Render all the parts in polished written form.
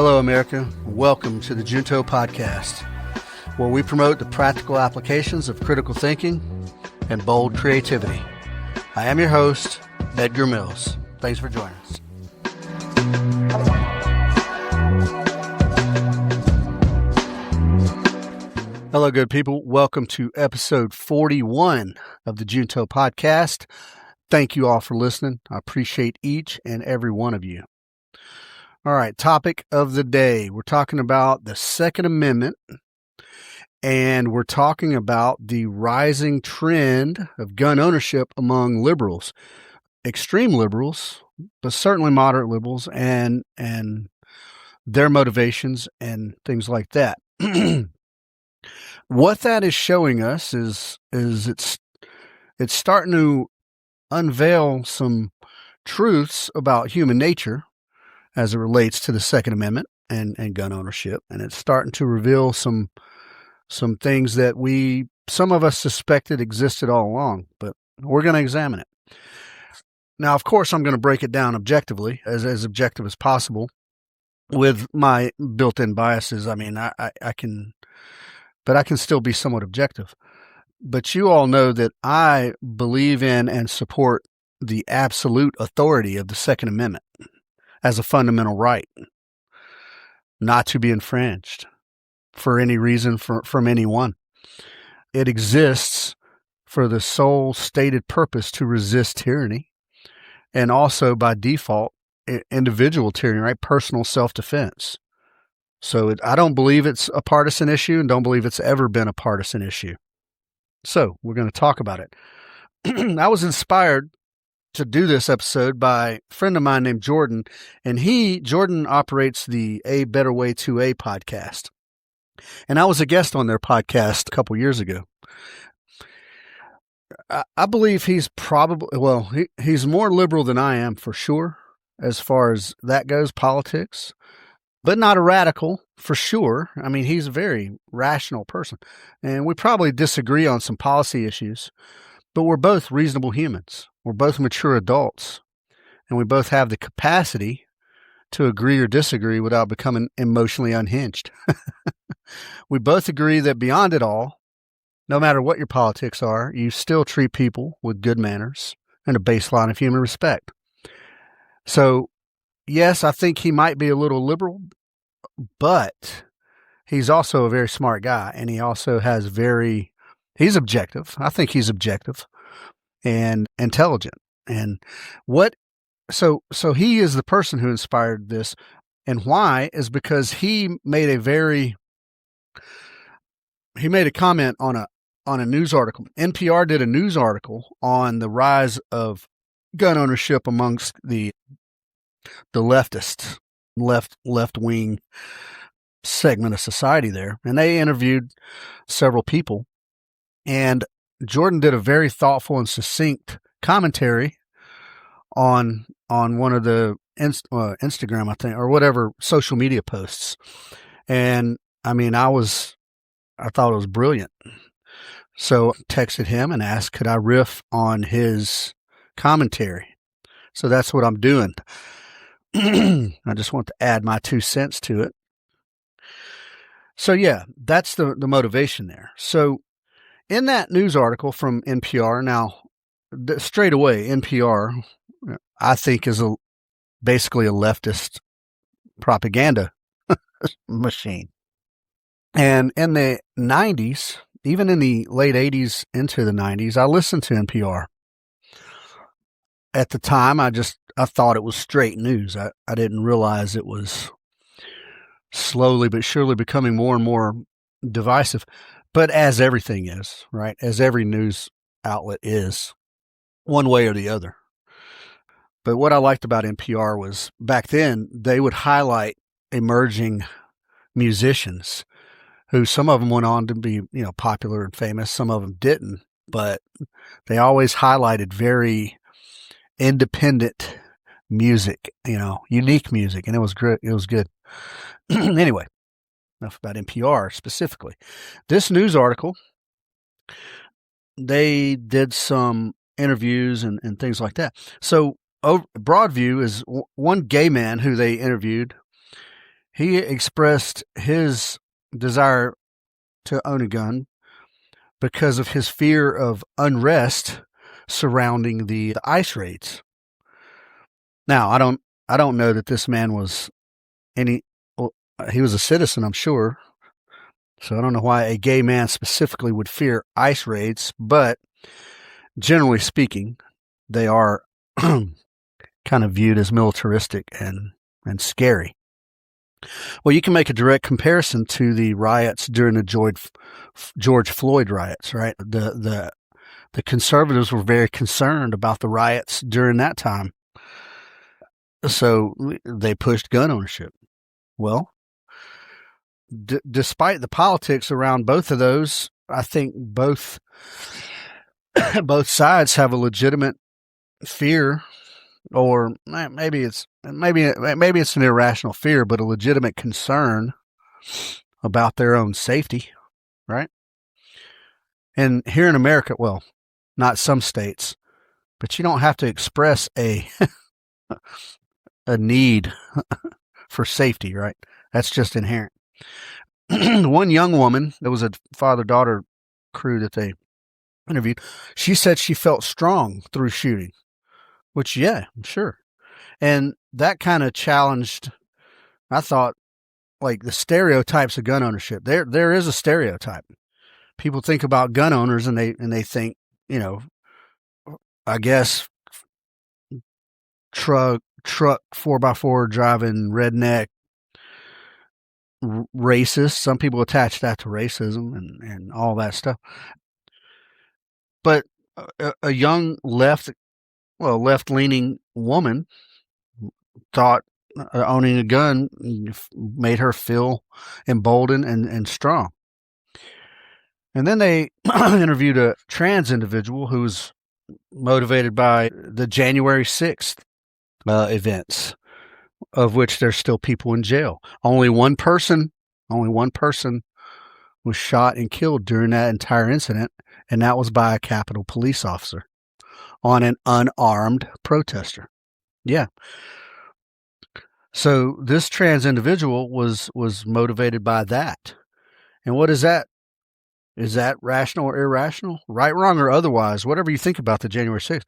Hello, America. Welcome to the Junto Podcast, where we promote the practical applications of critical thinking and bold creativity. I am your host, Edgar Mills. Thanks for joining us. Hello, good people. Welcome to episode 41 of the Junto Podcast. Thank you all for listening. I appreciate each and every one of you. All right, topic of the day. We're talking about the Second Amendment, and we're talking about the rising trend of gun ownership among liberals, extreme liberals, but certainly moderate liberals, and their motivations and things like that. What that is showing us is it's starting to unveil some truths about human nature as it relates to the Second Amendment and gun ownership. And it's starting to reveal some things that some of us suspected existed all along, but we're going to examine it. Now, of course, I'm going to break it down objectively, as objective as possible, with my built-in biases. I mean, I can still be somewhat objective. But you all know that I believe in and support the absolute authority of the Second Amendment as a fundamental right, not to be infringed for any reason from anyone. It exists for the sole stated purpose to resist tyranny, and also by default, individual tyranny, right? Personal self-defense. So I don't believe it's a partisan issue, and don't believe it's ever been a partisan issue. So we're going to talk about it. I was inspired to do this episode by a friend of mine named Jordan, and Jordan operates the A Better Way to A podcast. And I was a guest on their podcast a couple years ago. I believe he's he's more liberal than I am for sure, as far as that goes, politics, but not a radical for sure. I mean, he's a very rational person, and we probably disagree on some policy issues, but we're both reasonable humans. We're both mature adults, and we both have the capacity to agree or disagree without becoming emotionally unhinged. We both agree that beyond it all, no matter what your politics are, you still treat people with good manners and a baseline of human respect. So, yes, I think he might be a little liberal, but he's also a very smart guy, and he also has he's objective. I think he's objective and intelligent. And so he is the person who inspired this. And why is because he made a comment on a news article. NPR did a news article on the rise of gun ownership amongst the leftist, left-wing segment of society there. And they interviewed several people, and Jordan did a very thoughtful and succinct commentary on one of the Instagram, I think, or whatever social media posts. And I mean, I thought it was brilliant. So I texted him and asked, could I riff on his commentary? So that's what I'm doing. I just want to add my 2 cents to it. So yeah, that's the motivation there. So in that news article from NPR, now straight away, NPR, I think, is basically a leftist propaganda machine. And in the 90s, even in the late 80s into the 90s, I listened to NPR. At the time, I thought it was straight news. I didn't realize it was slowly but surely becoming more and more divisive. But as everything is, right? As every news outlet is, one way or the other. But what I liked about NPR was back then, they would highlight emerging musicians who some of them went on to be, popular and famous. Some of them didn't, but they always highlighted very independent music, unique music. And it was great. It was good. Anyway, enough about NPR specifically. This news article, they did some interviews and things like that. So Broadview is one gay man who they interviewed. He expressed his desire to own a gun because of his fear of unrest surrounding the ICE raids. Now, I don't know that this man was he was a citizen, I'm sure. So I don't know why a gay man specifically would fear ICE raids, but generally speaking, they are kind of viewed as militaristic and scary. Well, you can make a direct comparison to the riots during the George Floyd riots, right? The conservatives were very concerned about the riots during that time, so they pushed gun ownership. Well, despite the politics around both of those, I think both sides have a legitimate fear, or maybe it's an irrational fear, but a legitimate concern about their own safety, right? And here in America, well, not some states, but you don't have to express a need for safety, right? That's just inherent. One young woman, there was a father-daughter crew that they interviewed, she said she felt strong through shooting, which, yeah, sure. And that kind of challenged, I thought, like the stereotypes of gun ownership. There is a stereotype. People think about gun owners and they think, I guess truck 4x4 driving redneck racist. Some people attach that to racism and all that stuff. But a young left-leaning woman thought owning a gun made her feel emboldened and strong. And then they interviewed a trans individual who was motivated by the January 6th events, of which there's still people in jail. Only one person was shot and killed during that entire incident, and that was by a Capitol police officer on an unarmed protester. Yeah. So this trans individual was motivated by that. And what is that? Is that rational or irrational? Right, wrong, or otherwise, whatever you think about the January 6th,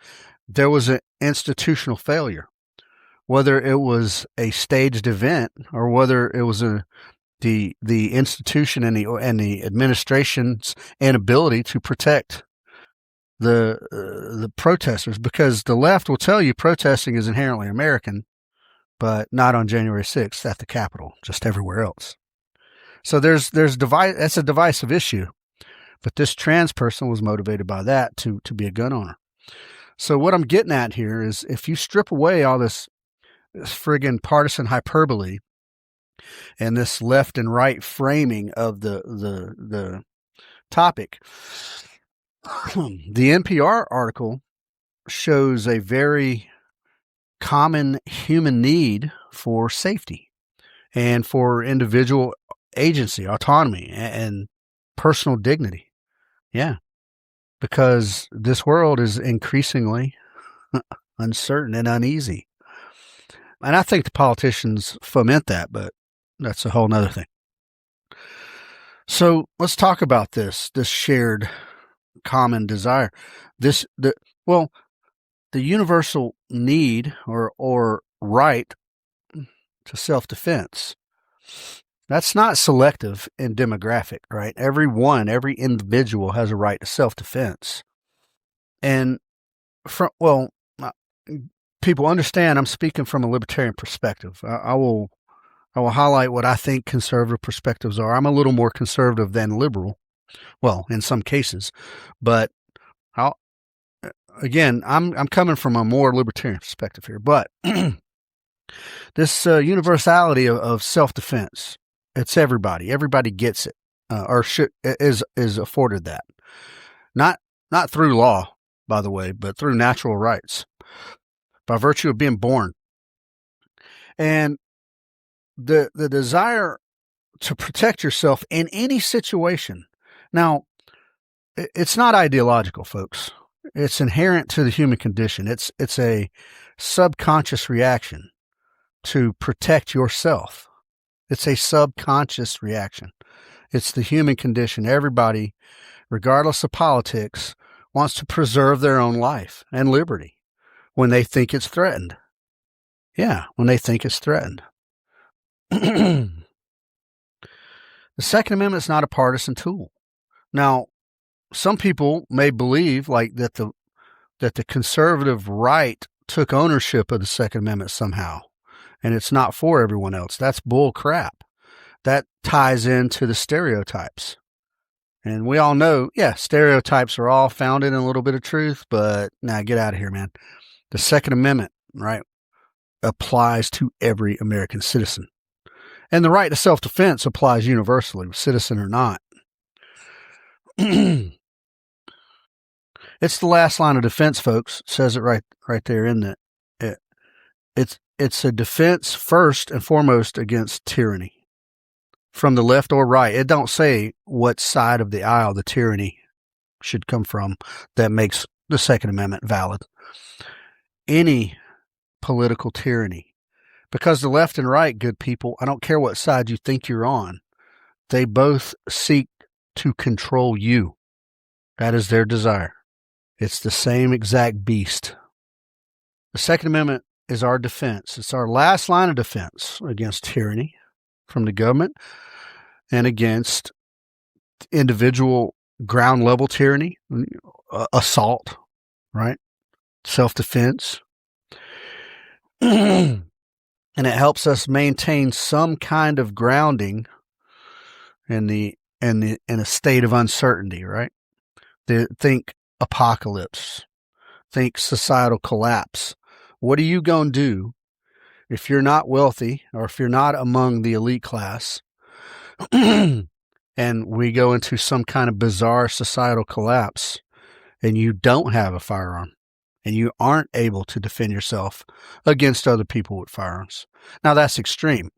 there was an institutional failure. Whether it was a staged event or whether it was the institution and the administration's inability to protect the protesters, because the left will tell you protesting is inherently American, but not on January 6th at the Capitol, just everywhere else. So that's a divisive issue. But this trans person was motivated by that to be a gun owner. So what I'm getting at here is, if you strip away all this friggin' partisan hyperbole and this left and right framing of the topic, the NPR article shows a very common human need for safety and for individual agency, autonomy, and personal dignity. Yeah, because this world is increasingly uncertain and uneasy. And I think the politicians foment that, but that's a whole nother thing. So let's talk about this shared common desire. The universal need or right to self-defense. That's not selective in demographic, right? Every individual has a right to self-defense. And people understand I'm speaking from a libertarian perspective. I will highlight what I think conservative perspectives are. I'm a little more conservative than liberal, well, in some cases, but I'm coming from a more libertarian perspective here. But this universality of self-defense, it's everybody. Everybody gets it, is afforded that. Not through law, by the way, but through natural rights, by virtue of being born. And the desire to protect yourself in any situation. Now, it's not ideological, folks. It's inherent to the human condition. It's a subconscious reaction to protect yourself. It's a subconscious reaction. It's the human condition. Everybody, regardless of politics, wants to preserve their own life and liberty when they think it's threatened. Yeah, when they think it's threatened. The Second Amendment is not a partisan tool. Now, some people may believe that the conservative right took ownership of the Second Amendment somehow, and it's not for everyone else. That's bull crap. That ties into the stereotypes. And we all know, stereotypes are all founded in a little bit of truth, but now get out of here, man. The Second Amendment, right, applies to every American citizen. And the right to self-defense applies universally, citizen or not. It's the last line of defense, folks. It says it right there in it. It's a defense first and foremost against tyranny, from the left or right. It don't say what side of the aisle the tyranny should come from that makes the Second Amendment valid. Any political tyranny. Because the left and right, good people, I don't care what side you think you're on, they both seek to control you. That is their desire. It's the same exact beast. The Second Amendment is our defense. It's our last line of defense against tyranny from the government and against individual ground level tyranny, assault, right? Self-defense. And it helps us maintain some kind of grounding in a state of uncertainty, right? Think apocalypse. Think societal collapse. What are you going to do if you're not wealthy or if you're not among the elite class and we go into some kind of bizarre societal collapse and you don't have a firearm and you aren't able to defend yourself against other people with firearms? Now that's extreme,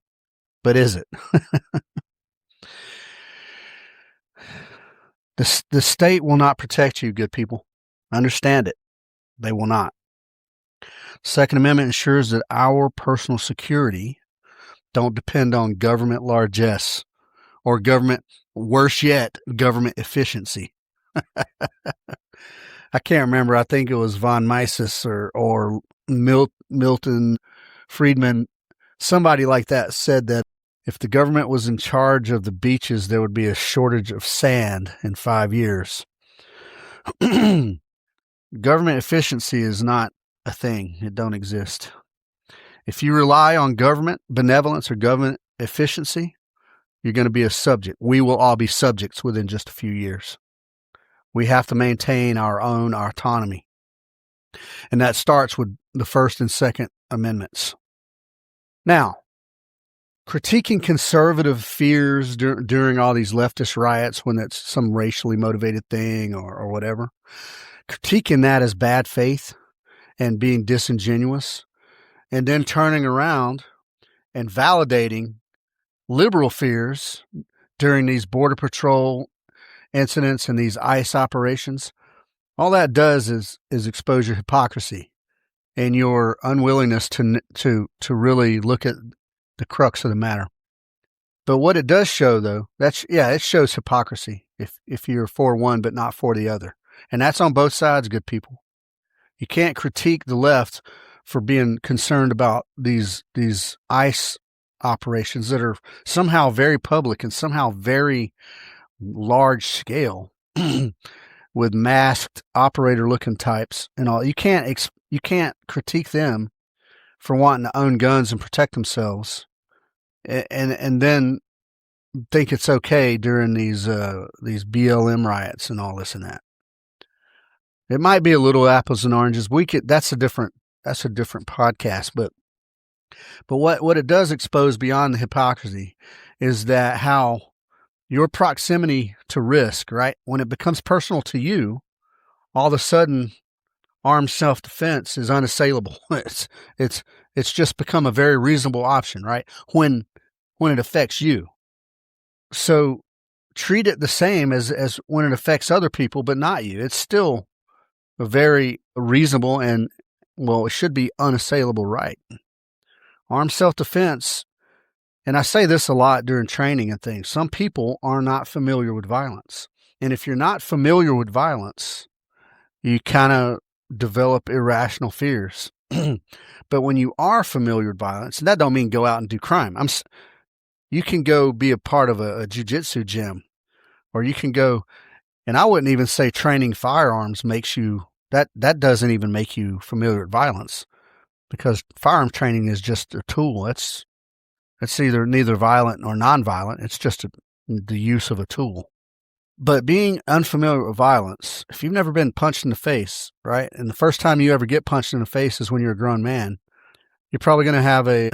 but is it? The state will not protect you, good people. Understand it. They will not. Second Amendment ensures that our personal security don't depend on government largesse or government, worse yet, government efficiency. I can't remember. I think it was von Mises or Milton Friedman. Somebody like that said that if the government was in charge of the beaches, there would be a shortage of sand in 5 years. Government efficiency is not a thing. It don't exist. If you rely on government benevolence or government efficiency, you're going to be a subject. We will all be subjects within just a few years. We have to maintain our own autonomy. And that starts with the First and Second Amendments. Now, critiquing conservative fears during all these leftist riots when it's some racially motivated thing or whatever, critiquing that as bad faith and being disingenuous, and then turning around and validating liberal fears during these Border Patrol incidents and these ICE operations, all that does is expose your hypocrisy and your unwillingness to really look at the crux of the matter. But what it does show, though, it shows hypocrisy if you're for one but not for the other. And that's on both sides, good people. You can't critique the left for being concerned about these ICE operations that are somehow very public and somehow very large scale with masked operator-looking types and all. You can't critique them for wanting to own guns and protect themselves, and then think it's okay during these BLM riots and all this and that. It might be a little apples and oranges. That's a different podcast, but what it does expose beyond the hypocrisy is that how your proximity to risk, right? When it becomes personal to you, all of a sudden armed self-defense is unassailable. It's just become a very reasonable option, right? When it affects you. So treat it the same as when it affects other people, but not you. It's still a very reasonable and, well, it should be unassailable right. Armed self-defense And I say this a lot during training and things. Some people are not familiar with violence. And if you're not familiar with violence, you kind of develop irrational fears. But when you are familiar with violence, and that don't mean go out and do crime. You can go be a part of a jiu-jitsu gym, or you can go, and I wouldn't even say training firearms makes you, that doesn't even make you familiar with violence, because firearm training is just a tool. It's either neither violent nor nonviolent. It's just the use of a tool. But being unfamiliar with violence, if you've never been punched in the face, right, and the first time you ever get punched in the face is when you're a grown man, you're probably going to have a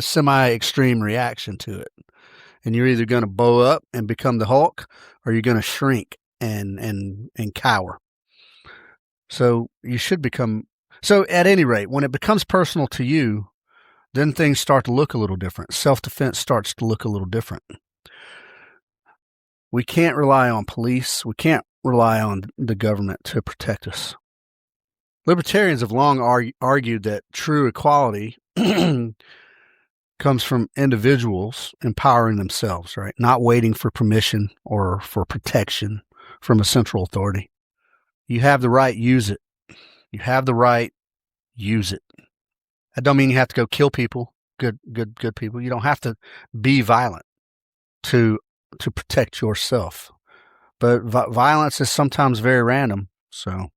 semi-extreme reaction to it. And you're either going to bow up and become the Hulk, or you're going to shrink and cower. So you should become, so at any rate, when it becomes personal to you, then things start to look a little different. Self-defense starts to look a little different. We can't rely on police. We can't rely on the government to protect us. Libertarians have long argued that true equality comes from individuals empowering themselves, right? Not waiting for permission or for protection from a central authority. You have the right, use it. You have the right, use it. That don't mean you have to go kill people, good people. You don't have to be violent to protect yourself. But violence is sometimes very random, so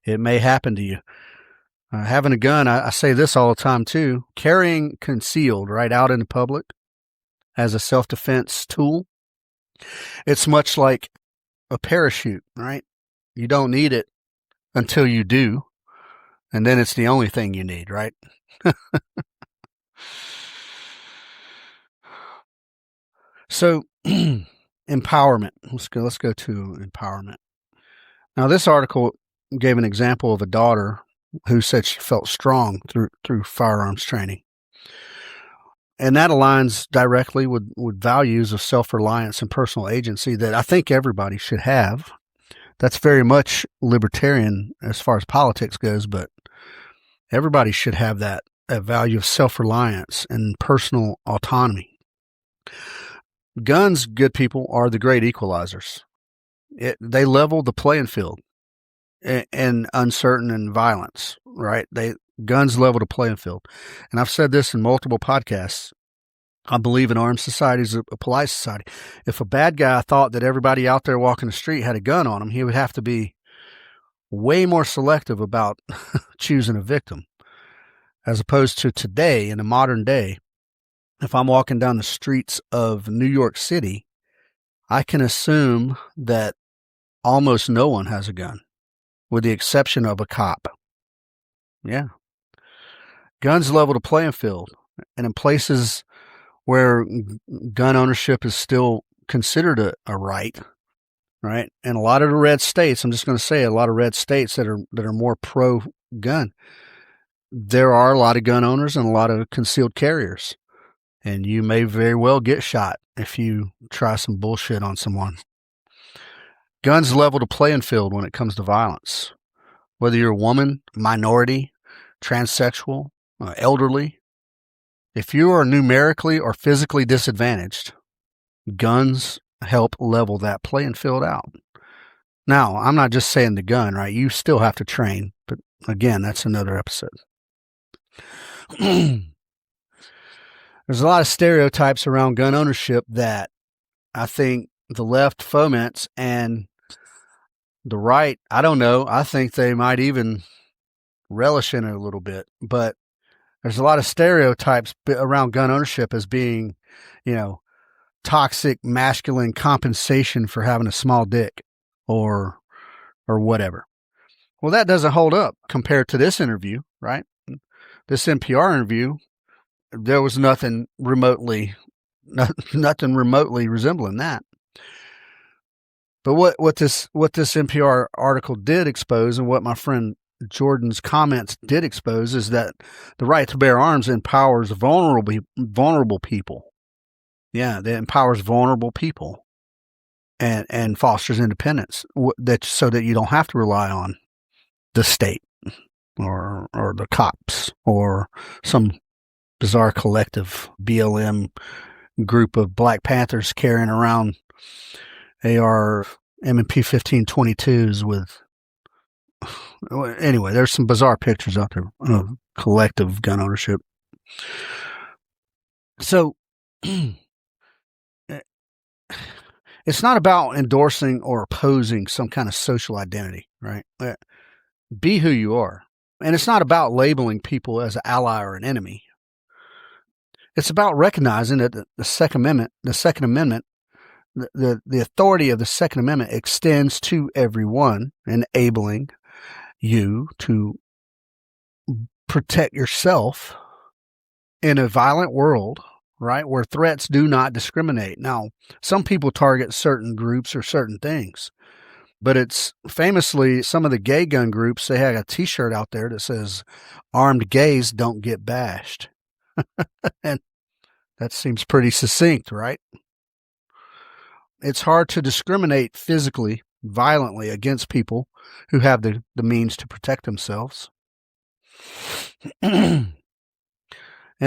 it may happen to you. Having a gun, I say this all the time too, carrying concealed right out in the public as a self-defense tool, it's much like a parachute, right? You don't need it until you do, and then it's the only thing you need, right? So, empowerment. Let's go to empowerment. Now, this article gave an example of a daughter who said she felt strong through firearms training. And that aligns directly with values of self-reliance and personal agency that I think everybody should have. That's very much libertarian as far as politics goes, but everybody should have that value of self-reliance and personal autonomy. Guns, good people, are the great equalizers. They level the playing field in uncertain and violence, right? Guns level the playing field. And I've said this in multiple podcasts. I believe an armed society is a polite society. If a bad guy thought that everybody out there walking the street had a gun on him, he would have to be way more selective about choosing a victim. As opposed to today, in the modern day, if I'm walking down the streets of New York City, I can assume that almost no one has a gun, with the exception of a cop. Yeah. Guns level the playing field. And in places where gun ownership is still considered a right, right? And a lot of the red states, I'm just going to say a lot of red states that are more pro-gun, there are a lot of gun owners and a lot of concealed carriers. And you may very well get shot if you try some bullshit on someone. Guns level the playing field when it comes to violence. Whether you're a woman, minority, transsexual, elderly, if you are numerically or physically disadvantaged, guns help level that playing field out. Now, I'm not just saying the gun, right? You still have to train, but again, that's another episode. There's a lot of stereotypes around gun ownership that I think the left foments, and the right, I don't know, I think they might even relish in it a little bit. But there's a lot of stereotypes around gun ownership as being, toxic masculine compensation for having a small dick or whatever. Well, that doesn't hold up compared to this interview, right? This NPR interview, there was nothing remotely resembling that. But what this NPR article did expose, and what my friend Jordan's comments did expose, is that the right to bear arms empowers vulnerable people. Yeah, that empowers vulnerable people and fosters independence, so that you don't have to rely on the state or the cops or some bizarre collective BLM group of Black Panthers carrying around AR M&P 1522s with. Anyway, there's some bizarre pictures out there of collective gun ownership. So it's not about endorsing or opposing some kind of social identity, right? Be who you are. And it's not about labeling people as an ally or an enemy. It's about recognizing that the Second Amendment, the authority of the Second Amendment extends to everyone, enabling you to protect yourself in a violent world, right, where threats do not discriminate. Now, some people target certain groups or certain things, but it's famously some of the gay gun groups, they had a T-shirt out there that says, "Armed gays don't get bashed." And that seems pretty succinct, right? It's hard to discriminate physically, violently against people who have the means to protect themselves. And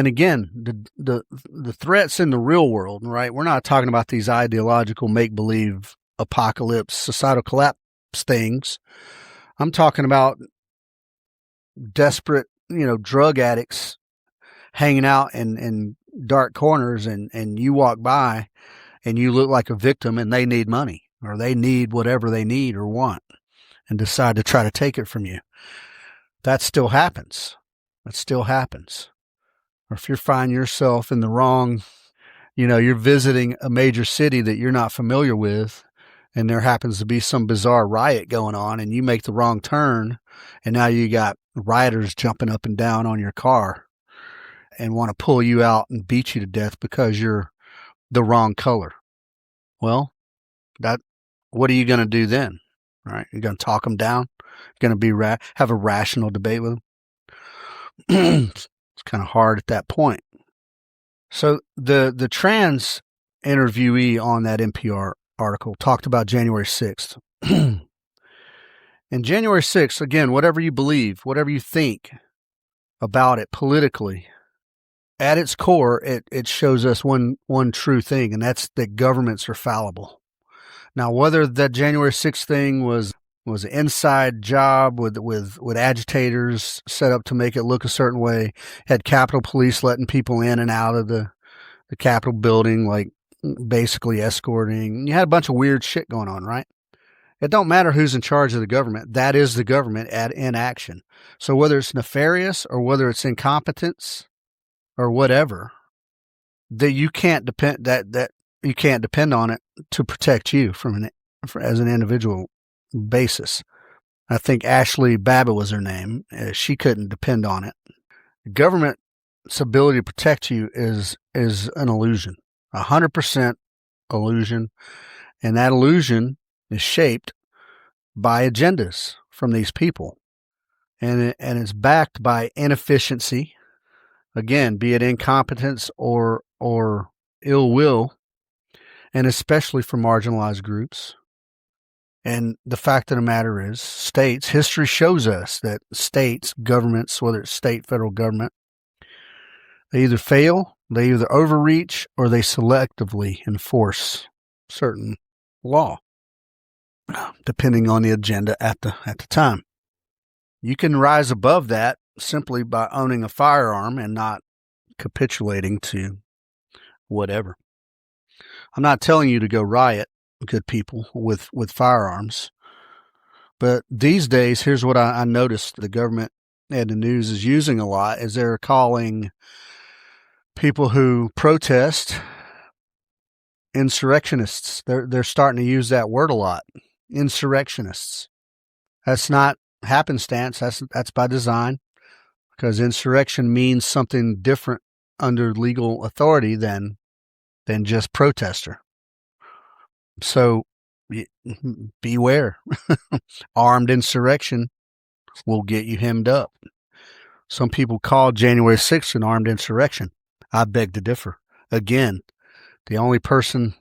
again, the threats in the real world, right? We're not talking about these ideological make-believe apocalypse, societal collapse things. I'm talking about desperate, drug addicts hanging out in dark corners, and you walk by and you look like a victim and they need money, or they need whatever they need or want, and decide to try to take it from you. That still happens. Or if you find yourself in the wrong, you're visiting a major city that you're not familiar with, and there happens to be some bizarre riot going on, and you make the wrong turn, and now you got rioters jumping up and down on your car and want to pull you out and beat you to death because you're the wrong color. Well, what are you going to do then? Right? You're going to talk them down? You're going to have a rational debate with them? It's kind of hard at that point. So the trans interviewee on that NPR article talked about January 6th. And January 6th, again, whatever you believe, whatever you think about it politically, at its core, it shows us one true thing, and that's that governments are fallible. Now, whether that January 6th thing was an inside job with agitators set up to make it look a certain way, had Capitol Police letting people in and out of the Capitol building, like basically escorting. You had a bunch of weird shit going on, right? It don't matter who's in charge of the government. That is the government in action. So whether it's nefarious or whether it's incompetence or whatever, that you can't depend on it to protect you as an individual basis. I think Ashley Babbitt was her name. She couldn't depend on it. The government's ability to protect you is an illusion, 100% illusion, and that illusion is shaped by agendas from these people, and it's backed by inefficiency. Again, be it incompetence or ill will, and especially for marginalized groups. And the fact of the matter is, history shows us that states, governments, whether it's state, federal government, they either fail, they either overreach, or they selectively enforce certain law, depending on the agenda at the time. You can rise above that simply by owning a firearm and not capitulating to whatever. I'm not telling you to go riot, good people, with firearms. But these days, here's what I noticed the government and the news is using a lot, is they're calling people who protest insurrectionists. They're starting to use that word a lot. Insurrectionists. That's not happenstance. That's by design, because insurrection means something different under legal authority than just protester. So beware. Armed insurrection will get you hemmed up. Some people call January 6th an armed insurrection. I beg to differ. Again, the only person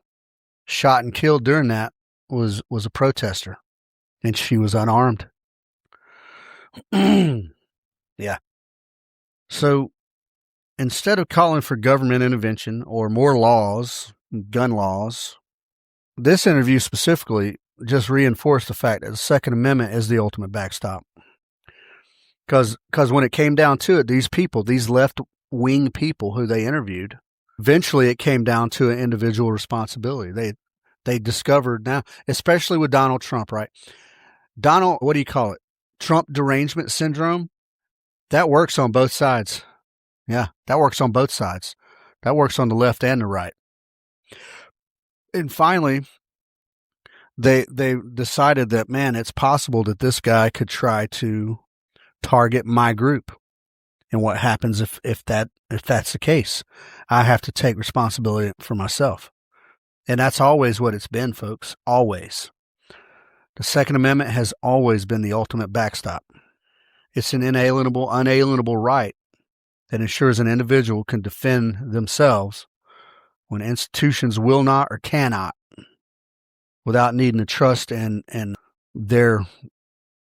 shot and killed during that was a protester, and she was unarmed. Yeah. So instead of calling for government intervention or more laws, gun laws, this interview specifically just reinforced the fact that the Second Amendment is the ultimate backstop. Because when it came down to it, these people, these left-wing people who they interviewed, eventually it came down to an individual responsibility. They discovered now, especially with Donald Trump, right? Donald, what do you call it? Trump derangement syndrome? That works on both sides. Yeah, that works on both sides. That works on the left and the right. And finally, they decided that, man, it's possible that this guy could try to target my group. And what happens if that's the case? I have to take responsibility for myself. And that's always what it's been, folks. Always. The Second Amendment has always been the ultimate backstop. It's an unalienable right that ensures an individual can defend themselves when institutions will not or cannot, without needing to trust in their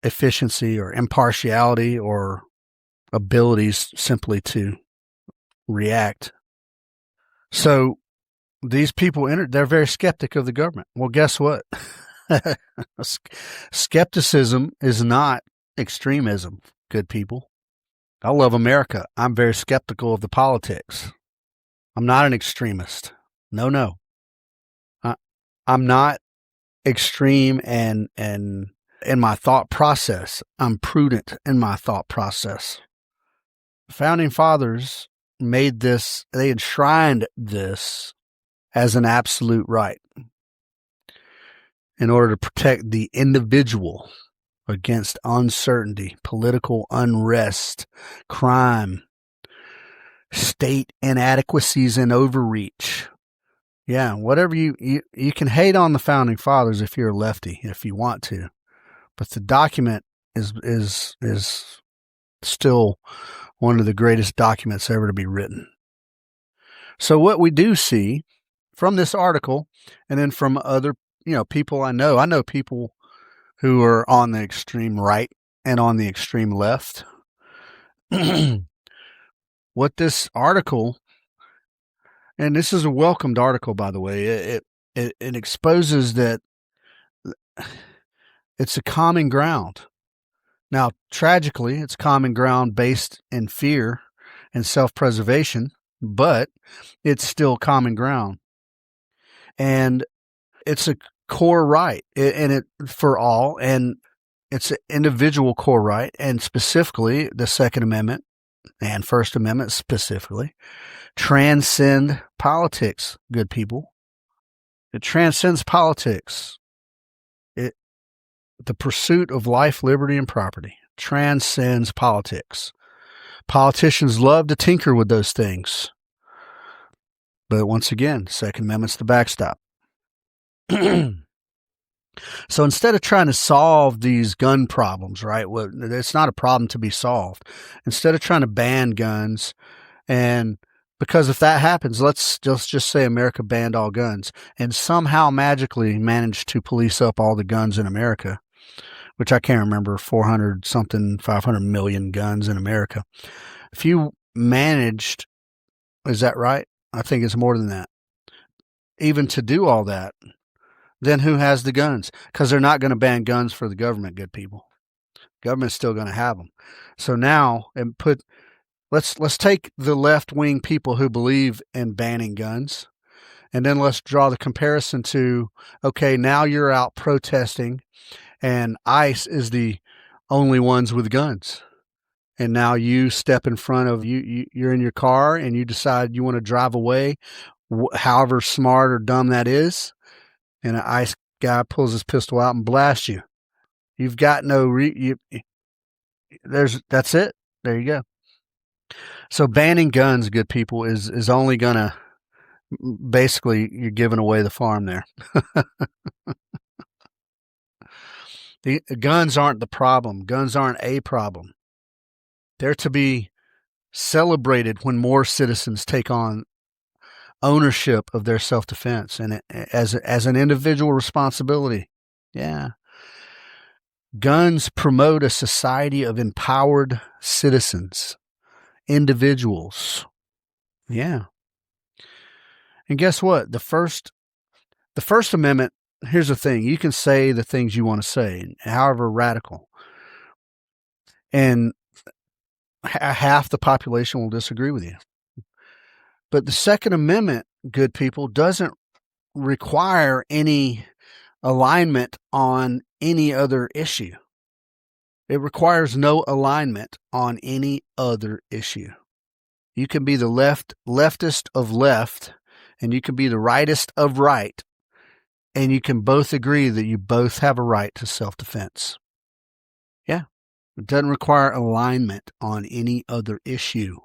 efficiency or impartiality or abilities simply to react. So these people they're very skeptic of the government. Well, guess what? Skepticism is not extremism, good people. I love America. I'm very skeptical of the politics. I'm not an extremist. No. I'm not extreme and in my thought process. I'm prudent in my thought process. The Founding Fathers made this, they enshrined this as an absolute right in order to protect the individual against uncertainty, political unrest, crime, state inadequacies and overreach. Yeah, whatever you can hate on the Founding Fathers if you're a lefty, if you want to. But the document is still one of the greatest documents ever to be written. So what we do see from this article, and then from other people I know people who are on the extreme right and on the extreme left. What this article, and this is a welcomed article, by the way, it exposes that it's a common ground. Now, tragically, it's common ground based in fear and self-preservation, but it's still common ground. And it's a core right for all, and it's an individual core right, and specifically the Second Amendment and First Amendment specifically transcend politics, good people. It transcends politics. The pursuit of life, liberty, and property transcends politics. Politicians love to tinker with those things. But once again, Second Amendment's the backstop. So instead of trying to solve these gun problems, right? Well, it's not a problem to be solved. Instead of trying to ban guns, and because if that happens, let's just say America banned all guns and somehow magically managed to police up all the guns in America, which I can't remember, 500 million guns in America. If you managed, is that right? I think it's more than that. Even to do all that, then who has the guns? Because they're not going to ban guns for the government, good people. Government's still going to have them. So now, let's take the left-wing people who believe in banning guns, and then let's draw the comparison to, okay, now you're out protesting, and ICE is the only ones with guns. And now you step in front of you're in your car and you decide you want to drive away, however smart or dumb that is, and an ICE guy pulls his pistol out and blasts you. You've got that's it. There you go. So banning guns, good people, is only gonna, basically, you're giving away the farm there. The guns aren't the problem. Guns aren't a problem. They're to be celebrated when more citizens take on ownership of their self-defense and as an individual responsibility. Yeah. Guns promote a society of empowered citizens, individuals. Yeah. And guess what? The First Amendment, here's the thing. You can say the things you want to say, however radical. And half the population will disagree with you. But the Second Amendment, good people, doesn't require any alignment on any other issue. It requires no alignment on any other issue. You can be the leftist of left, and you can be the rightist of right, and you can both agree that you both have a right to self-defense. Yeah. It doesn't require alignment on any other issue.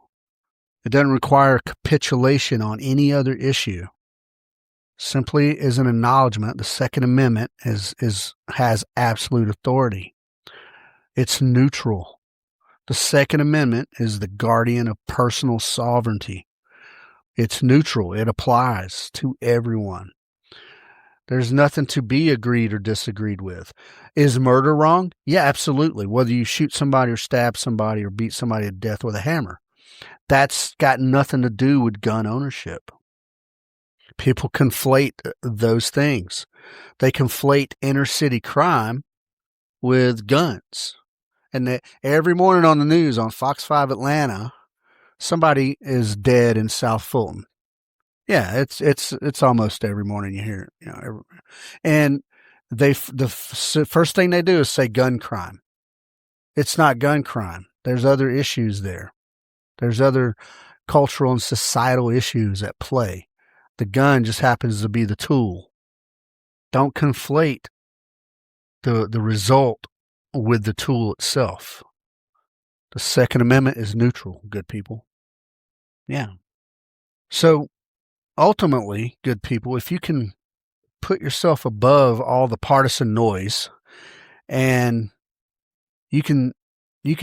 It doesn't require capitulation on any other issue. Simply is an acknowledgement the Second Amendment has absolute authority. It's neutral. The Second Amendment is the guardian of personal sovereignty. It's neutral. It applies to everyone. There's nothing to be agreed or disagreed with. Is murder wrong? Yeah, absolutely. Whether you shoot somebody or stab somebody or beat somebody to death with a hammer. That's got nothing to do with gun ownership. People conflate those things. They conflate inner city crime with guns. And every morning on the news on Fox 5 Atlanta, somebody is dead in South Fulton. Yeah, it's almost every morning you hear it. And the first thing they do is say gun crime. It's not gun crime. There's other issues there. There's other cultural and societal issues at play. The gun just happens to be the tool. Don't conflate the result with the tool itself. The Second Amendment is neutral, good people. Yeah. So ultimately, good people, if you can put yourself above all the partisan noise, and you can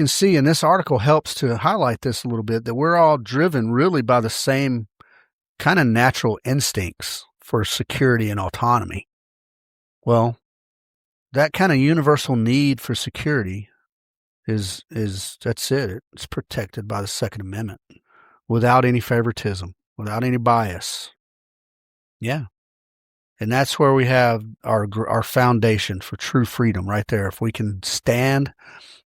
see, and this article helps to highlight this a little bit, that we're all driven really by the same kind of natural instincts for security and autonomy. Well, that kind of universal need for security is that's it. It's protected by the Second Amendment without any favoritism, without any bias. Yeah. And that's where we have our foundation for true freedom right there. If we can stand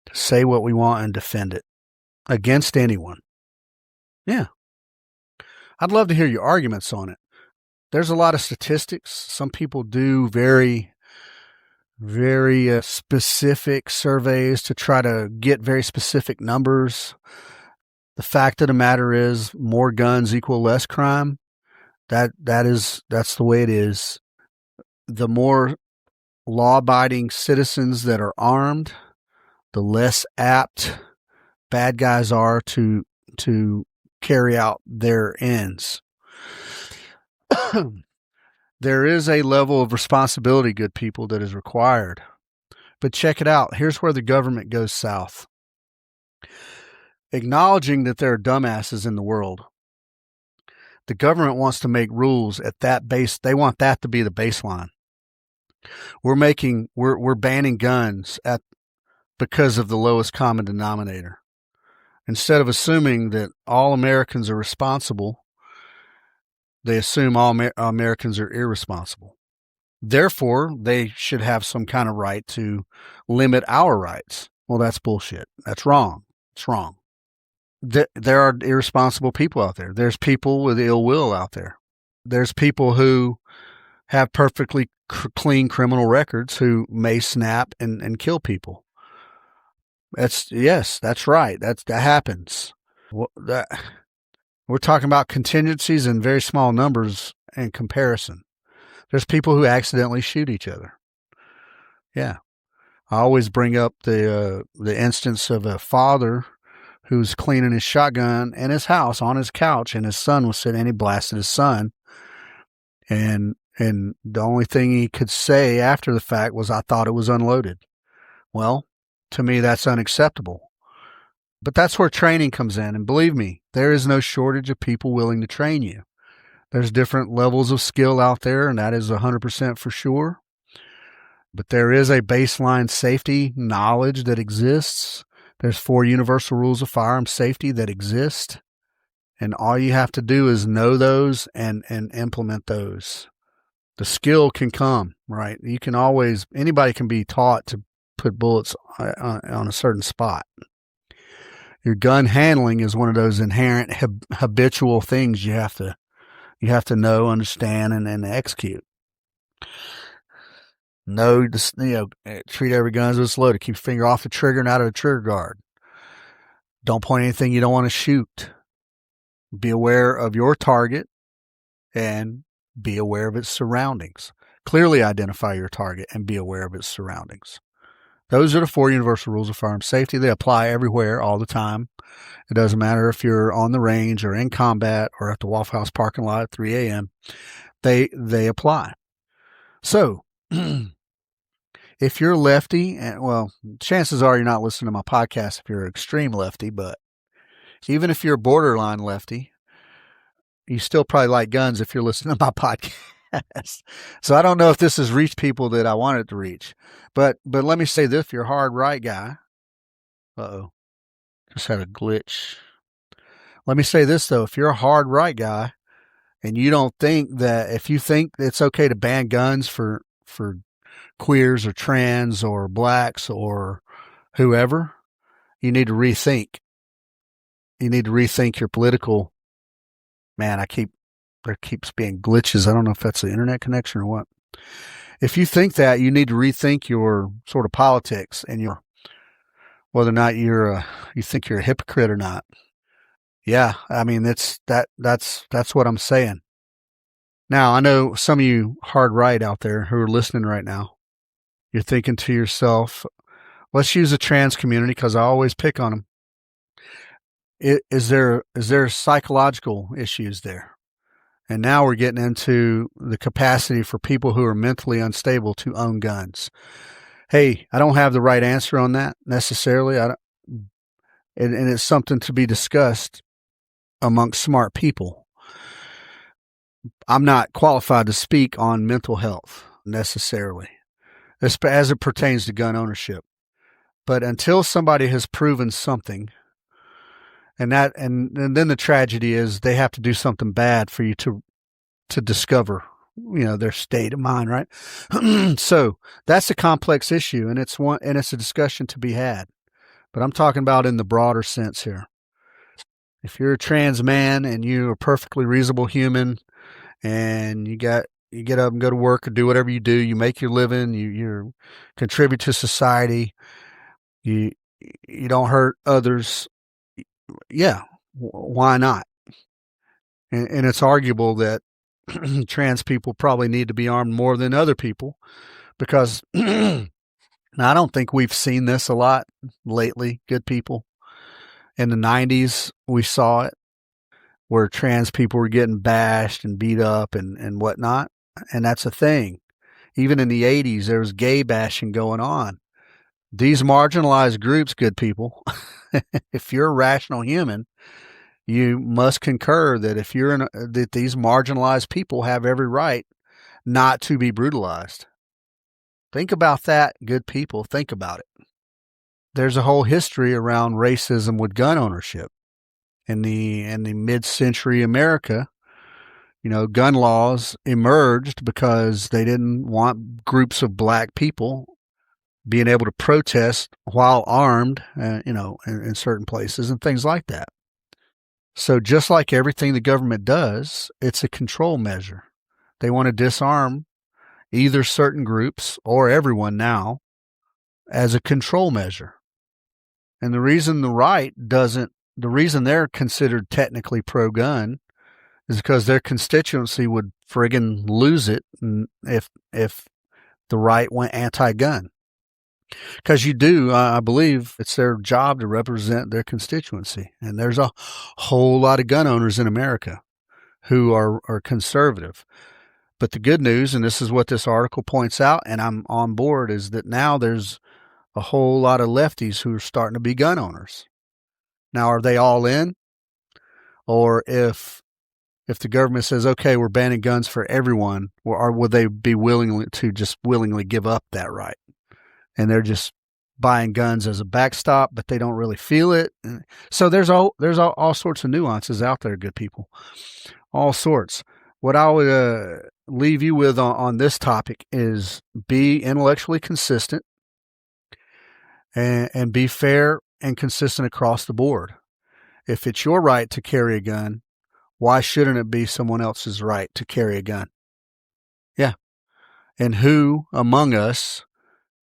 to say what we want and defend it against anyone. Yeah. I'd love to hear your arguments on it. There's a lot of statistics. Some people do very, very specific surveys to try to get very specific numbers. The fact of the matter is, more guns equal less crime. That's the way it is. The more law-abiding citizens that are armed, the less apt bad guys are to carry out their ends. There is a level of responsibility, good people, that is required. But check it out. Here's where the government goes south. Acknowledging that there are dumbasses in the world, the government wants to make rules at that base. They want that to be the baseline. We're banning guns because of the lowest common denominator. Instead of assuming that all Americans are responsible, they assume all Americans are irresponsible. Therefore, they should have some kind of right to limit our rights. Well, that's bullshit. That's wrong. It's wrong. There are irresponsible people out there. There's people with ill will out there. There's people who have perfectly clean criminal records who may snap and kill people. That's right. That happens. We're talking about contingencies in very small numbers in comparison. There's people who accidentally shoot each other. Yeah. I always bring up the instance of a father who's cleaning his shotgun in his house on his couch, and his son was sitting, and he blasted his son. And the only thing he could say after the fact was, "I thought it was unloaded." Well, to me, that's unacceptable. But that's where training comes in. And believe me, there is no shortage of people willing to train you. There's different levels of skill out there, and that is 100% for sure. But there is a baseline safety knowledge that exists. There's 4 universal rules of firearm safety that exist. And all you have to do is know those and implement those. The skill can come, right? You can always, anybody can be taught to put bullets on a certain spot. Your gun handling is one of those inherent habitual things you have to know, understand, and execute. Know, treat every gun as it's loaded. Keep your finger off the trigger and out of the trigger guard. Don't point anything you don't want to shoot. Be aware of your target and be aware of its surroundings. Clearly identify your target and be aware of its surroundings. Those are the 4 universal rules of firearms safety. They apply everywhere, all the time. It doesn't matter if you're on the range or in combat or at the Waffle House parking lot at 3 a.m. They apply. So, if you're lefty, well, chances are you're not listening to my podcast if you're an extreme lefty, but even if you're a borderline lefty, you still probably like guns if you're listening to my podcast. So I don't know if this has reached people that I want it to reach. But let me say this, if you're a hard right guy, just had a glitch. Let me say this, though. If you're a hard right guy and you don't think that, if you think it's okay to ban guns for queers or trans or blacks or whoever, you need to rethink. You need to rethink your political, there keeps being glitches. I don't know if that's the internet connection or what. If you think that, you need to rethink your sort of politics and your, whether or not you think you're a hypocrite or not. Yeah, I mean, that's what I'm saying. Now, I know some of you hard right out there who are listening right now, you're thinking to yourself, let's use the trans community because I always pick on them. Is there psychological issues there? And now we're getting into the capacity for people who are mentally unstable to own guns. Hey, I don't have the right answer on that necessarily. And it's something to be discussed amongst smart people. I'm not qualified to speak on mental health necessarily, as it pertains to gun ownership. But until somebody has proven something, and then the tragedy is they have to do something bad for you to discover, their state of mind, right? So that's a complex issue, and it's a discussion to be had. But I'm talking about in the broader sense here. If you're a trans man and you're a perfectly reasonable human, and you get up and go to work or do whatever you do, you make your living, you contribute to society, you don't hurt others. Yeah, why not? And it's arguable that trans people probably need to be armed more than other people because I don't think we've seen this a lot lately, good people. In the 90s, we saw it where trans people were getting bashed and beat up and whatnot. And that's a thing. Even in the 80s, there was gay bashing going on. These marginalized groups, good people, if you're a rational human, you must concur that that these marginalized people have every right not to be brutalized. Think about that, good people. Think about it. There's a whole history around racism with gun ownership. In the mid-century America, gun laws emerged because they didn't want groups of black people being able to protest while armed, in certain places and things like that. So just like everything the government does, it's a control measure. They want to disarm either certain groups or everyone now as a control measure. And the reason the reason they're considered technically pro-gun is because their constituency would friggin' lose it if the right went anti-gun. Because I believe it's their job to represent their constituency. And there's a whole lot of gun owners in America who are conservative. But the good news, and this is what this article points out, and I'm on board, is that now there's a whole lot of lefties who are starting to be gun owners. Now, are they all in? Or if the government says, okay, we're banning guns for everyone, or would they be willingly give up that right? And they're just buying guns as a backstop, but they don't really feel it. So there's all sorts of nuances out there, good people. All sorts. What I would leave you with on this topic is be intellectually consistent and be fair and consistent across the board. If it's your right to carry a gun, why shouldn't it be someone else's right to carry a gun? Yeah. And who among us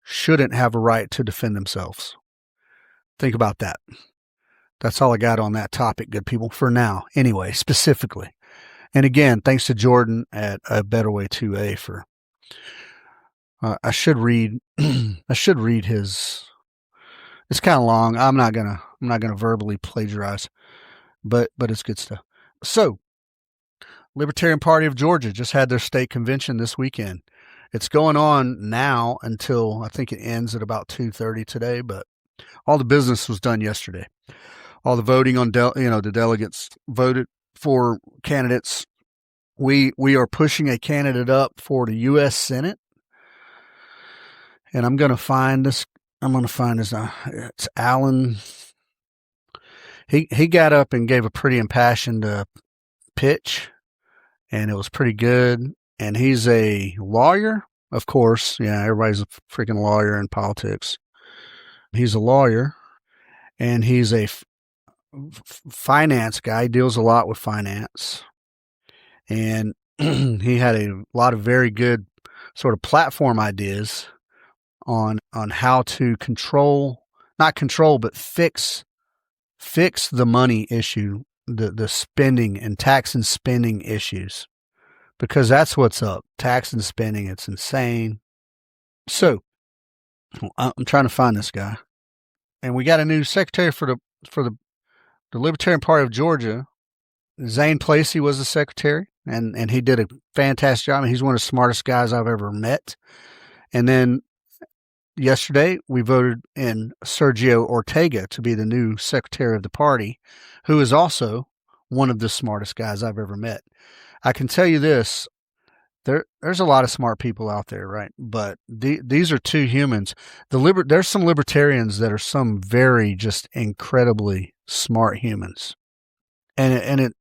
shouldn't have a right to defend themselves? Think about that. That's all I got on that topic, good people, for now. Anyway, specifically. And again, thanks to Jordan at A Better Way 2A for. I should read. I should read his. It's kind of long. I'm not gonna verbally plagiarize, but it's good stuff. So, Libertarian Party of Georgia just had their state convention this weekend. It's going on now until I think it ends at about 2:30 today. But all the business was done yesterday. All the voting on the delegates voted for candidates. We are pushing a candidate up for the U.S. Senate, and I'm going to find this. It's Alan. He got up and gave a pretty impassioned pitch, and it was pretty good. And he's a lawyer, of course. Yeah, everybody's a freaking lawyer in politics. He's a lawyer, and he's a finance guy. He deals a lot with finance. And he had a lot of very good sort of platform ideas on how to fix the money issue, the spending and tax and spending issues, because that's what's up. Tax and spending, it's insane. So I'm trying to find this guy, and we got a new secretary for the Libertarian Party of Georgia. Zane Placey was the secretary, and he did a fantastic job. He's one of the smartest guys I've ever met. And then yesterday, we voted in Sergio Ortega to be the new secretary of the party, who is also one of the smartest guys I've ever met. I can tell you this, there's a lot of smart people out there, right? But these are two humans. There's some libertarians that are some very just incredibly smart humans. And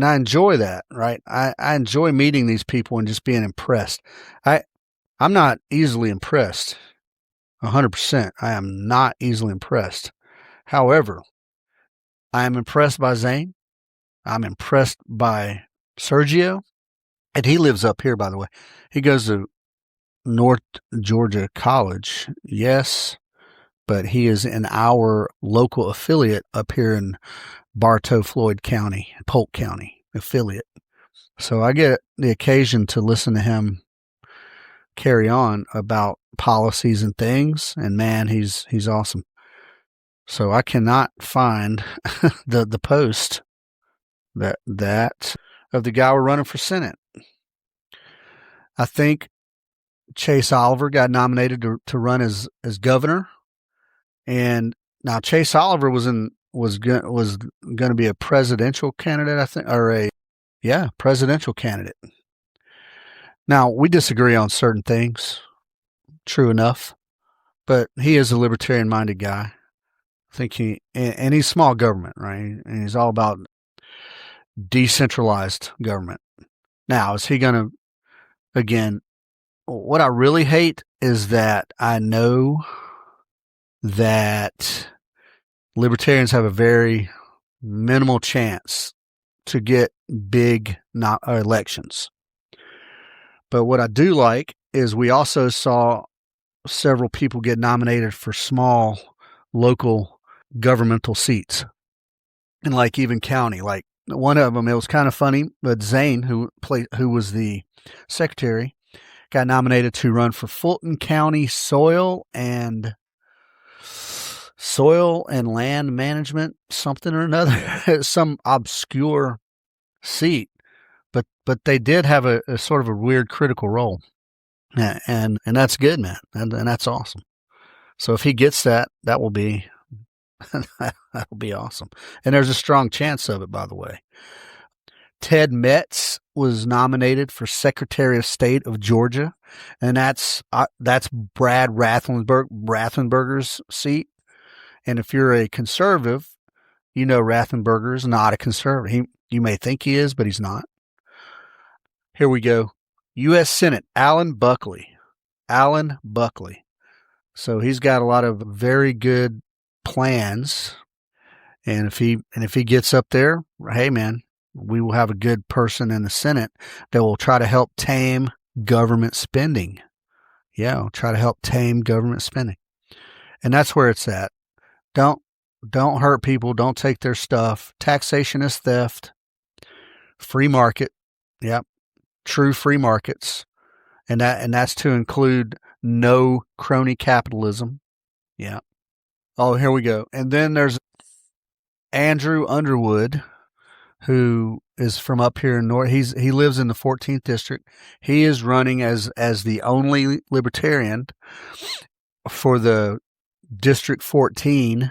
I enjoy that, right? I enjoy meeting these people and just being impressed. I'm not easily impressed. 100%. I am not easily impressed. However, I am impressed by Zane. I'm impressed by Sergio. And he lives up here, by the way. He goes to North Georgia College. Yes, but he is in our local affiliate up here in Bartow Floyd County, Polk County affiliate. So I get the occasion to listen to him carry on about policies and things, and man, he's awesome. So I cannot find the post that of the guy we're running for Senate. I think Chase Oliver got nominated to run as governor, and now Chase Oliver was going to be a presidential candidate, I think, or presidential candidate. Now, we disagree on certain things, true enough, but he is a libertarian-minded guy. I think and he's small government, right? And he's all about decentralized government. Now, is he going to, again, what I really hate is that I know that libertarians have a very minimal chance to get big elections. But what I do like is we also saw several people get nominated for small local governmental seats, and like even county. Like one of them, it was kind of funny, but Zane, who was the secretary, got nominated to run for Fulton County Soil and Land Management, something or another, some obscure seat. But they did have a sort of a weird critical role, and that's good, man, and that's awesome. So if he gets that will be that'll be awesome. And there's a strong chance of it, by the way. Ted Metz was nominated for Secretary of State of Georgia, and that's Brad Raffensperger's seat. And if you're a conservative, you know Raffensperger is not a conservative. You may think he is, but he's not. Here we go. U.S. Senate, Alan Buckley. So he's got a lot of very good plans. And if he gets up there, hey man, we will have a good person in the Senate that will try to help tame government spending. Yeah, we'll try to help tame government spending. And that's where it's at. Don't hurt people. Don't take their stuff. Taxation is theft. Free market. Yep. True free markets. And that's to include no crony capitalism. Yeah. Oh, here we go. And then there's Andrew Underwood, who is from up here in North. He lives in the 14th district. He is running as the only libertarian for the District 14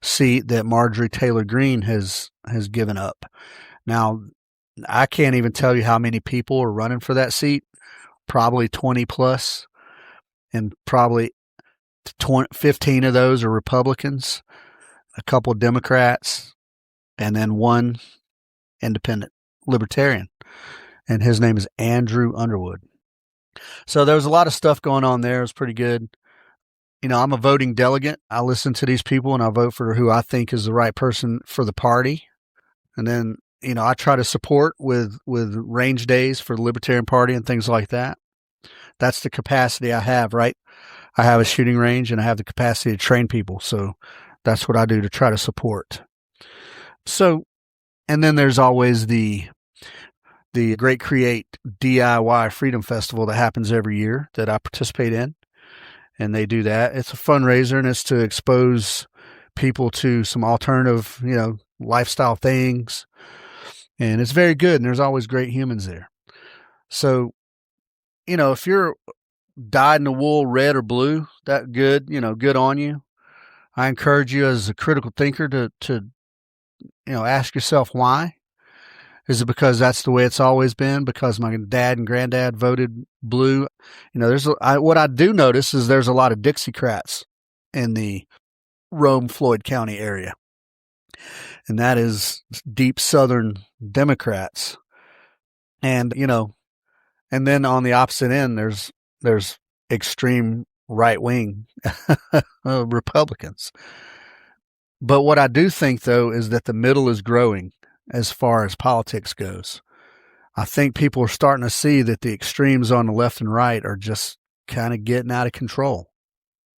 seat that Marjorie Taylor Greene has given up. Now, I can't even tell you how many people are running for that seat. Probably 20 plus, and probably 15 of those are Republicans, a couple of Democrats, and then one independent libertarian. And his name is Andrew Underwood. So there was a lot of stuff going on there. It was pretty good. You know, I'm a voting delegate. I listen to these people and I vote for who I think is the right person for the party. And then, you know, I try to support with range days for the Libertarian Party and things like that. That's the capacity I have, right? I have a shooting range and I have the capacity to train people. So that's what I do to try to support. So, and then there's always the Great Create DIY Freedom Festival that happens every year that I participate in. And they do that. It's a fundraiser, and it's to expose people to some alternative, you know, lifestyle things. And it's very good, and there's always great humans there. So, you know, if you're dyed in the wool, red or blue, that good, you know, good on you. I encourage you as a critical thinker to you know, ask yourself why. Is it because that's the way it's always been? Because my dad and granddad voted blue? You know, what I do notice is there's a lot of Dixiecrats in the Rome-Floyd County area. And that is deep Southern Democrats. And, you know, and then on the opposite end, there's extreme right-wing Republicans. But what I do think, though, is that the middle is growing as far as politics goes. I think people are starting to see that the extremes on the left and right are just kind of getting out of control.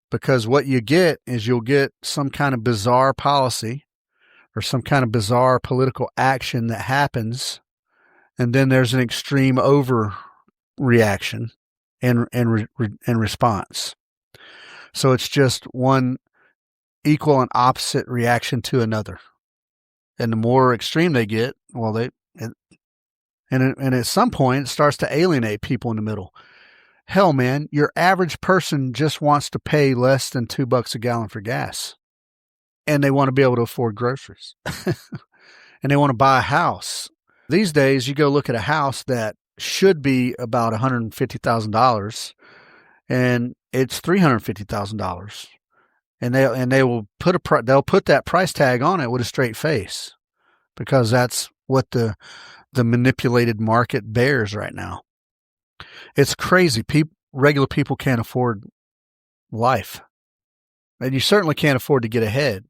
Because what you get is you'll get some kind of bizarre policy or some kind of bizarre political action that happens, and then there's an extreme overreaction and response. So it's just one equal and opposite reaction to another. And the more extreme they get, well, and at some point it starts to alienate people in the middle. Hell, man, your average person just wants to pay less than $2 a gallon for gas, and they want to be able to afford groceries, and they want to buy a house. These days, you go look at a house that should be about $150,000, and it's $350,000. And they will they'll put that price tag on it with a straight face, because that's what the manipulated market bears right now. It's crazy. Regular people can't afford life, and you certainly can't afford to get ahead.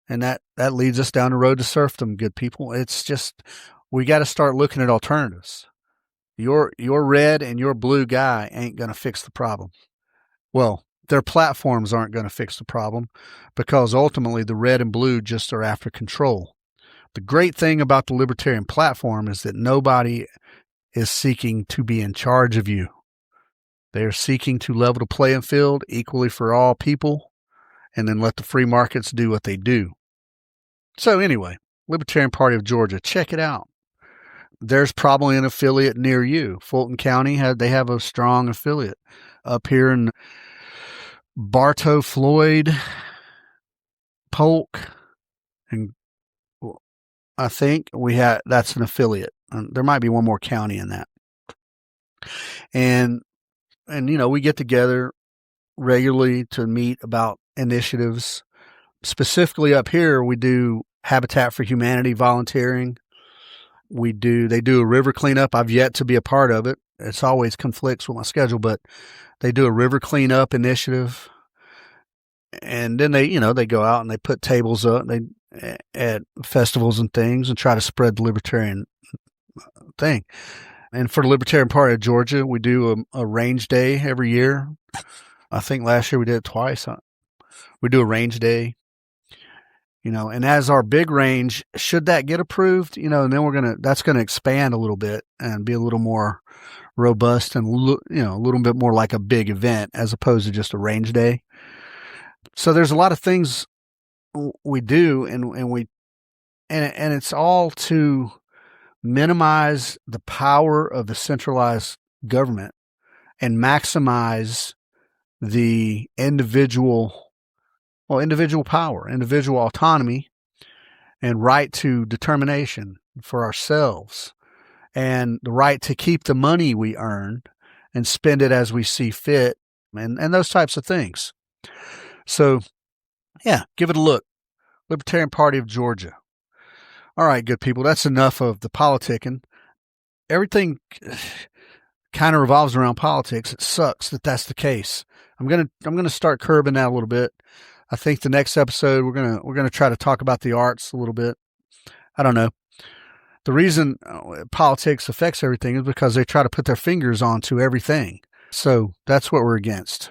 And that leads us down the road to serfdom, good people. It's just, we got to start looking at alternatives. Your red and your blue guy ain't going to fix the problem. Well, their platforms aren't going to fix the problem, because ultimately the red and blue just are after control. The great thing about the libertarian platform is that nobody is seeking to be in charge of you. They are seeking to level the playing field equally for all people, and then let the free markets do what they do. So anyway, Libertarian Party of Georgia, check it out. There's probably an affiliate near you. Fulton County, they have a strong affiliate. Up here in Bartow, Floyd, Polk, and I think that's an affiliate. There might be one more county in that. And we get together regularly to meet about initiatives. Specifically up here, we do Habitat for Humanity volunteering. They do a river cleanup. I've yet to be a part of it. It's always conflicts with my schedule, but they do a river cleanup initiative. And then they go out and they put tables up at festivals and things and try to spread the libertarian thing. And for the Libertarian Party of Georgia, we do a range day every year. I think last year we did it twice. We do a range day, and as our big range, should that get approved, and then that's going to expand a little bit and be a little more robust and, a little bit more like a big event as opposed to just a range day. So there's a lot of things we do and it's all to minimize the power of the centralized government and maximize the individual power, individual autonomy, and right to determination for ourselves, and the right to keep the money we earn and spend it as we see fit, and those types of things. So, yeah, give it a look. Libertarian Party of Georgia. All right, good people, that's enough of the politicking. Everything kind of revolves around politics. It sucks that that's the case. I'm gonna start curbing that a little bit. I think the next episode we're gonna try to talk about the arts a little bit. I don't know. The reason politics affects everything is because they try to put their fingers onto everything. So that's what we're against.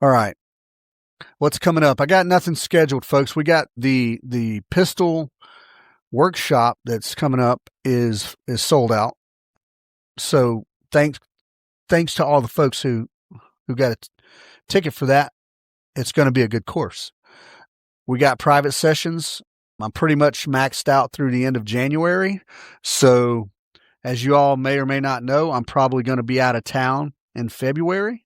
All right. What's coming up? I got nothing scheduled, folks. We got the pistol workshop that's coming up is sold out. So thanks to all the folks who got a ticket for that. It's going to be a good course. We got private sessions. I'm pretty much maxed out through the end of January. So as you all may or may not know, I'm probably going to be out of town in February.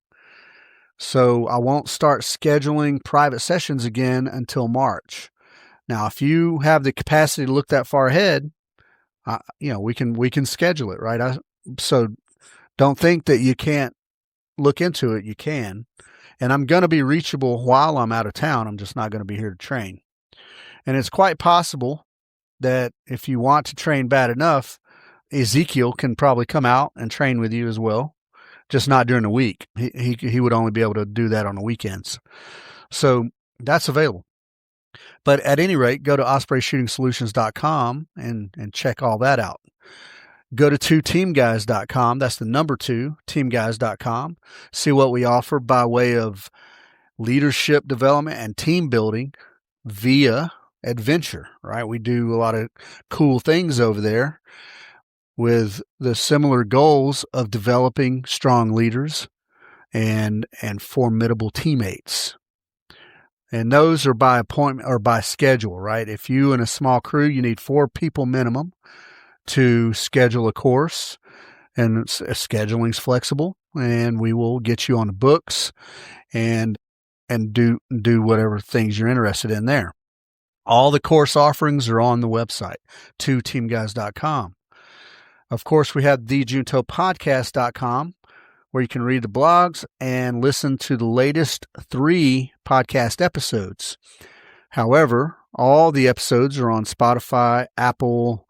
So I won't start scheduling private sessions again until March. Now, if you have the capacity to look that far ahead, we can schedule it, right? So don't think that you can't look into it. You can. And I'm going to be reachable while I'm out of town. I'm just not going to be here to train. And it's quite possible that if you want to train bad enough, Ezekiel can probably come out and train with you as well, just not during the week. He would only be able to do that on the weekends. So that's available. But at any rate, go to ospreyshootingsolutions.com and check all that out. Go to 2teamguys.com. That's the number 2, teamguys.com. See what we offer by way of leadership development and team building via adventure, right? We do a lot of cool things over there with the similar goals of developing strong leaders and formidable teammates. And those are by appointment or by schedule, right? If you in a small crew, you need 4 people minimum to schedule a course, and scheduling's flexible, and we will get you on the books and do whatever things you're interested in there. All the course offerings are on the website, 2teamguys.com. Of course, we have thejuntopodcast.com, where you can read the blogs and listen to the latest 3 podcast episodes. However, all the episodes are on Spotify, Apple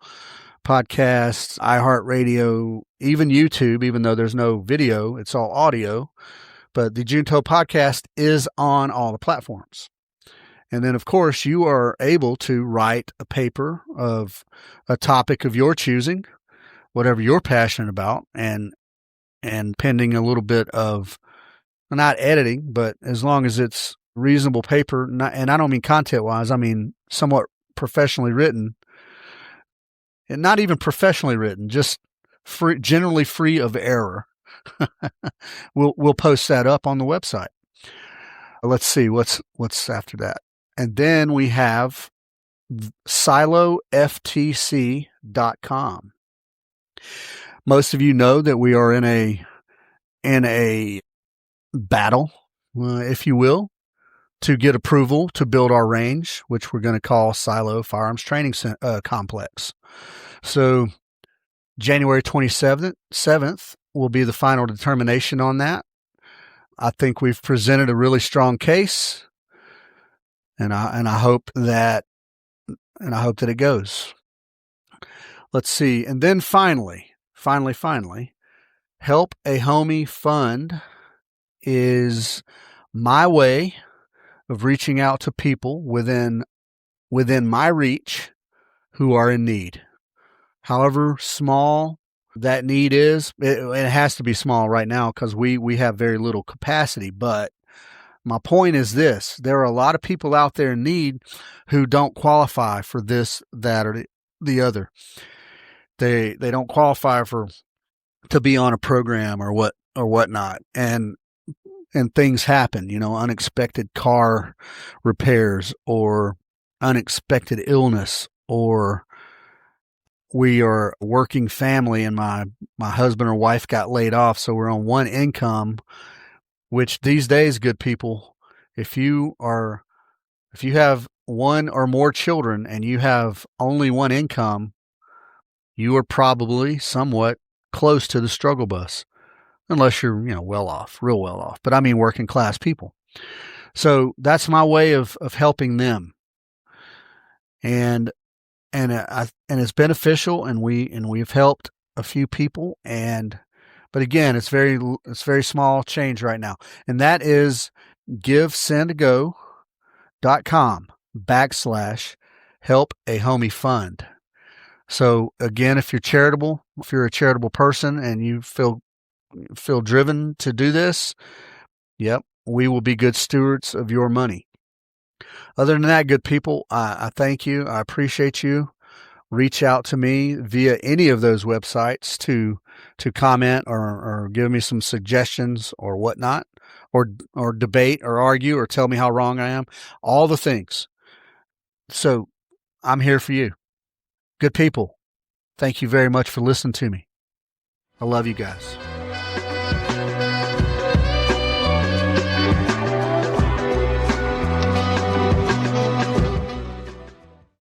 Podcasts, iHeartRadio, even YouTube, even though there's no video, it's all audio. But the Junto Podcast is on all the platforms. And then, of course, you are able to write a paper of a topic of your choosing, whatever you're passionate about, and pending a little bit of, not editing, but as long as it's reasonable paper, and I don't mean content-wise, I mean somewhat professionally written, and not even professionally written, just generally free of error. We'll post that up on the website. Let's see what's after that. And then we have siloftc.com. Most of you know that we are in a battle, if you will, to get approval to build our range, which we're going to call Silo Firearms Training Complex. So January 27th will be the final determination on that. I think we've presented a really strong case, and I hope that it goes. Let's see. And then finally, Help a Homie Fund is my way of reaching out to people within my reach who are in need. However small that need is, it has to be small right now because we have very little capacity. But my point is this: there are a lot of people out there in need who don't qualify for this, that, or the other. They don't qualify to be on a program or whatnot, and things happen. Unexpected car repairs or unexpected illness, or we are a working family and my husband or wife got laid off, so we're on one income, which these days, good people, if you have one or more children and you have only one income, you are probably somewhat close to the struggle bus, unless you're, well off, real well off. But I mean working class people. So that's my way of helping them. And it's beneficial, and we've helped a few people, but again, it's very small change right now, and that is givesendgo.com/help a homie fund. So again, if you're a charitable person and you feel driven to do this, yep, we will be good stewards of your money. Other than that, good people, I thank you. I appreciate you. Reach out to me via any of those websites to comment or give me some suggestions or whatnot, or debate or argue or tell me how wrong I am. All the things. So I'm here for you. Good people, thank you very much for listening to me. I love you guys.